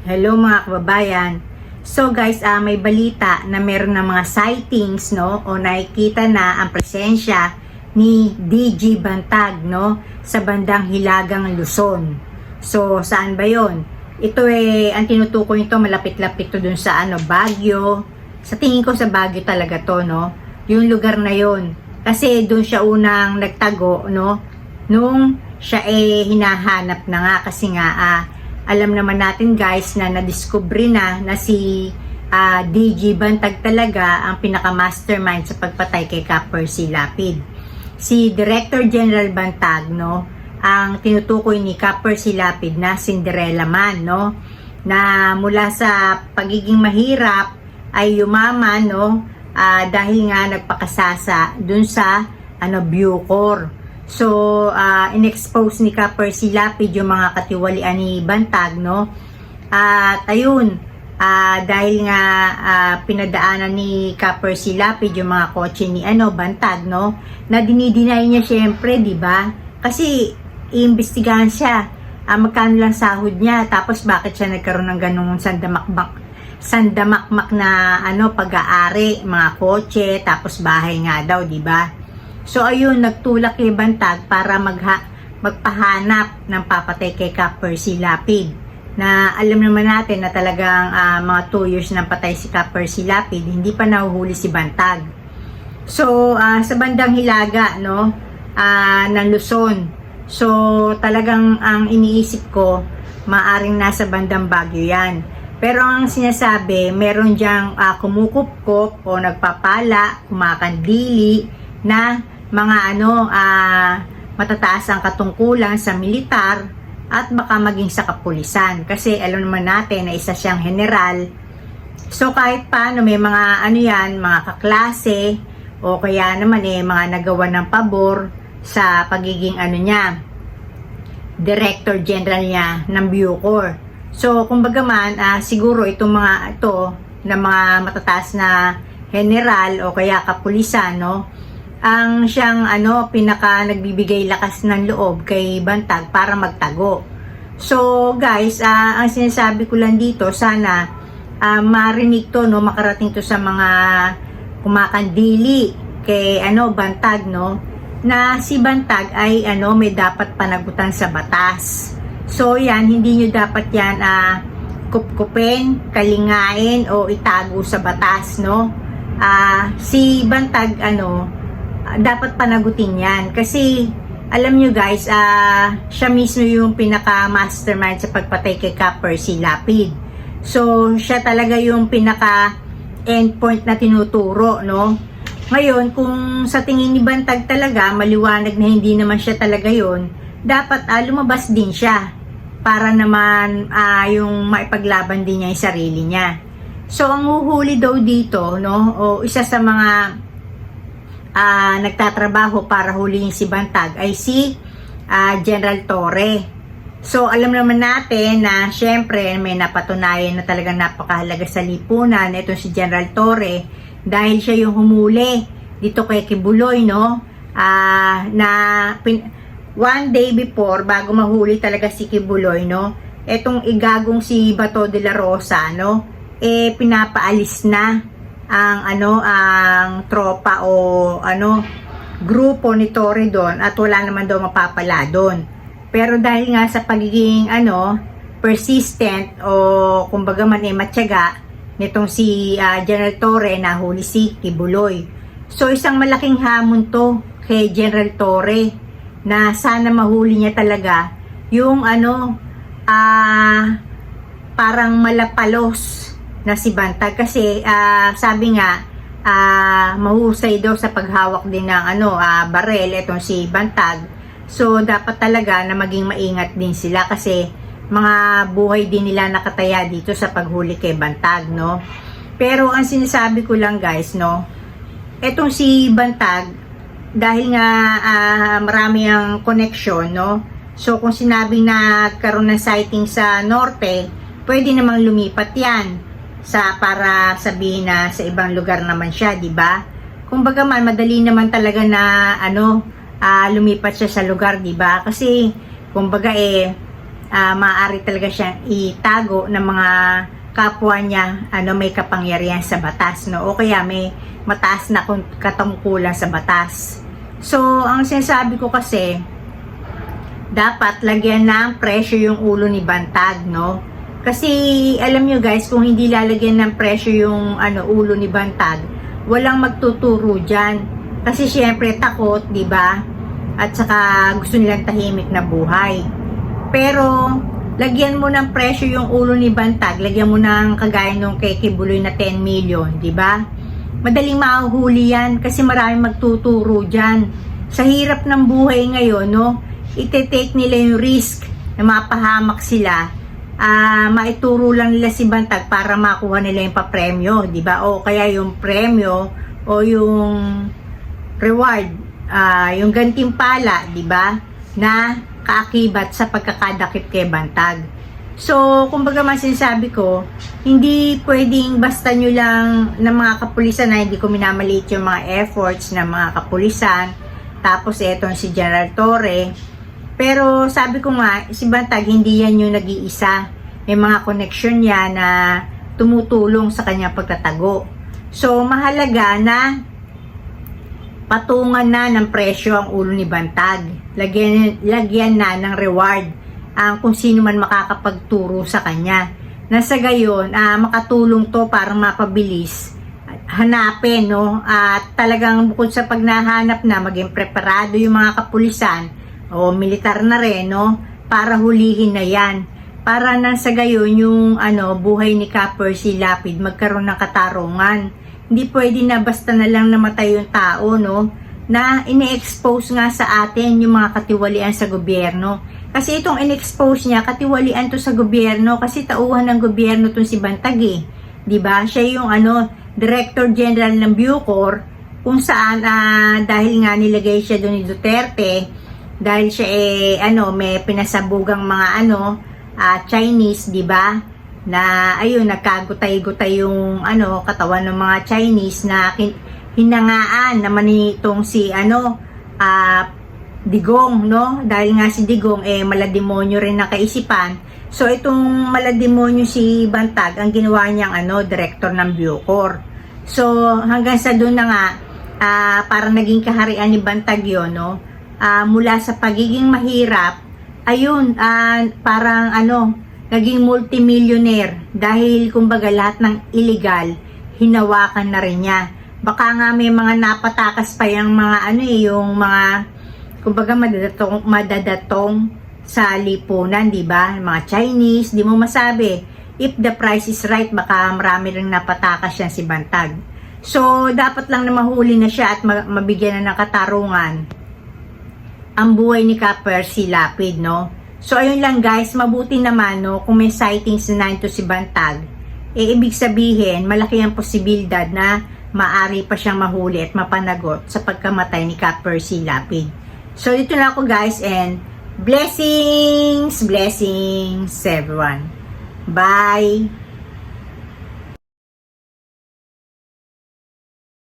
Hello mga kababayan. So guys, may balita na meron na mga sightings, no, o nakikita na ang presensya ni DG Bantag, no, sa bandang Hilagang Luzon. So saan ba 'yon? Ito ang tinutukoy nito, malapit-lapit to dun sa Baguio. Sa tingin ko sa Baguio talaga to, no. Yung lugar na 'yon. Kasi doon siya unang nagtago, no, nung siya hinahanap na nga kasi nga alam naman natin guys na nadiskubre na si DG Bantag talaga ang pinaka-mastermind sa pagpatay kay Ka Percy Lapid. Si Director General Bantag, no, ang tinutukoy ni Ka Percy Lapid na Cinderella Man, no, na mula sa pagiging mahirap ay yumaman, no, dahil nga nagpakasasa dun sa Bucor. So, in-expose ni Ka Percy Lapid yung mga katiwalian ni Bantag, no? At ayun, dahil nga pinadaanan ni Ka Percy Lapid yung mga kotse ni Bantag, no? Na dinidinay niya syempre, di ba? Kasi iimbestigahan siya. Magkano lang sahod niya, tapos bakit siya nagkaroon ng ganung sandamakmak na pag-aari, mga kotse, tapos bahay nga daw, di ba? So ayun, nagtulak kay Bantag para magpahanap ng papatay kay Ka Percy Lapid. Na alam naman natin na talagang mga 2 years nang patay si Ka Percy Lapid, hindi pa nahuhuli si Bantag. So sa bandang Hilaga, no, ng Luzon. So talagang ang iniisip ko, maaring nasa bandang Baguio yan. Pero ang sinasabi, meron diyang kumukupkop o nagpapala, kumakandili na mga matataas ang katungkulan sa militar at baka maging sa kapulisan. Kasi alam naman natin na isa siyang general. So kahit paano may mga mga kaklase o kaya naman mga nagawa ng pabor sa pagiging Director General niya ng Bucor. So kumbaga man siguro itong mga ito na mga matataas na general o kaya kapulisan, no, ang siyang pinaka nagbibigay lakas ng loob kay Bantag para magtago. So guys, ang sinasabi ko lang dito, sana marinig to, no, makarating to sa mga kumakandili kay Bantag, no, na si Bantag ay may dapat panagutan sa batas. So yan, hindi nyo dapat yan kupkupin, kalingain o itago sa batas, no. Si Bantag dapat panagutin yan kasi alam nyo guys, siya mismo yung pinaka mastermind sa pagpatay kay Ka Percy Lapid. So siya talaga yung pinaka endpoint na tinuturo, no. Ngayon, kung sa tingin ni Bantag talaga maliwanag na hindi naman siya talaga yon, dapat lumabas din siya para naman yung maipaglaban din niya yung sarili niya. So ang huhuli daw dito, no, o isa sa mga nagtatrabaho para hulihin si Bantag ay si General Torre. So alam naman natin na syempre may napatunayan na talagang napakahalaga sa lipunan itong si General Torre dahil siya yung humuli dito kay Kibuloy, no, one day before, bago mahuli talaga si Kibuloy, no, etong igagong si Bato de la Rosa, no, pinapaalis na ang tropa o grupo ni Torre doon at wala naman daw mapapala doon. Pero dahil nga sa pagiging persistent o kumbaga man matyaga nitong si General Torre, nahuli si Kibuloy. So isang malaking hamon to kay General Torre na sana mahuli niya talaga yung parang malapalos na si Bantag kasi sabi nga mahusay daw sa paghawak din ng barel itong si Bantag. So dapat talaga na maging maingat din sila kasi mga buhay din nila nakataya dito sa paghuli kay Bantag, no. Pero ang sinasabi ko lang guys, no, etong si Bantag dahil nga marami ang connection, no. So kung sinabi na karoon ng sighting sa norte, pwede namang lumipat yan para sabihin na sa ibang lugar naman siya, di ba? Kumbaga man madali naman talaga na lumipat siya sa lugar, di ba? Kasi kumbaga maaari talaga siyang itago ng mga kapwa niya may kapangyarihan sa batas, no? O kaya may mataas na katungkulan sa batas. So, ang sinasabi ko kasi, dapat lagyan ng pressure yung ulo ni Bantag, no? Kasi alam nyo guys, kung hindi lalagyan ng pressure yung ulo ni Bantag, walang magtuturo dyan. Kasi syempre takot, di ba? At saka gusto nilang tahimik na buhay. Pero lagyan mo ng pressure yung ulo ni Bantag, lagyan mo ng kagaya nung kay Kibuloy na 10 million, di ba? Madaling mahuhuli yan kasi maraming magtuturo dyan. Sa hirap ng buhay ngayon, no? Ite-take nila yung risk na mapahamak sila. Maituro lang nila si Bantag para makuha nila yung papremyo, di ba? O kaya yung premyo o yung reward, yung gantimpala, di ba? Na kaakibat sa pagkakadakip kay Bantag. So, kumbaga sinasabi ko, hindi pwedeng basta nyo lang ng mga kapulisan, na hindi ko minamaliit yung mga efforts ng mga kapulisan. Tapos etong si General Torre. Pero sabi ko nga, si Bantag hindi yan yung nag-iisa. May mga connection niya na tumutulong sa kanyang pagtatago. So, mahalaga na patungan na ng presyo ang ulo ni Bantag. Lagyan na ng reward ang kung sino man makakapagturo sa kanya. Nasa gayon, makatulong to para mapabilis hanapin, no? At talagang bukod sa pagnahanap na, maging preparado yung mga kapulisan o militar na rin, no? Para hulihin na yan. Para nasa gayon yung buhay ni Percy Lapid magkaroon ng katarungan. Hindi pwede na basta na lang namatay yung tao, no? Na ine-expose nga sa atin yung mga katiwalian sa gobyerno. Kasi itong in-expose niya, katiwalian to sa gobyerno kasi tauhan ng gobyerno tong si Bantag, eh. 'Di ba? Siya yung Director General ng Bucor, kung saan dahil nga nilagay siya doon ni Duterte dahil siya may pinasabugang mga Chinese, 'di ba? Na ayun, nagkagutay-gutay yung katawan ng mga Chinese na hinangaan naman nitong si Digong, no? Dahil nga si Digong malademonyo rin na kaisipan. So itong malademonyo si Bantag, ang ginawa niyang director ng Bucor. So hanggang sa doon na nga parang naging kaharian ni Bantag yun, no? Mula sa pagiging mahirap, ayun, parang naging multimillionaire dahil kumbaga lahat ng illegal hinawakan na rin niya. Baka nga may mga napatakas pa yung mga yung mga kumbaga madadatong sa lipunan, di ba? Mga Chinese, di mo masabi. If the price is right, baka marami ring napatakas yan si Bantag. So, dapat lang na mahuli na siya at mabigyan na ng katarungan ang buhay ni Percy Lapid, no? So, ayun lang guys, mabuti naman, no, kung may sightings na nito si Bantag, ibig sabihin, malaki ang posibilidad na maari pa siyang mahuli at mapanagot sa pagkamatay ni Percy Lapid. So, dito na ako guys, and blessings everyone. Bye!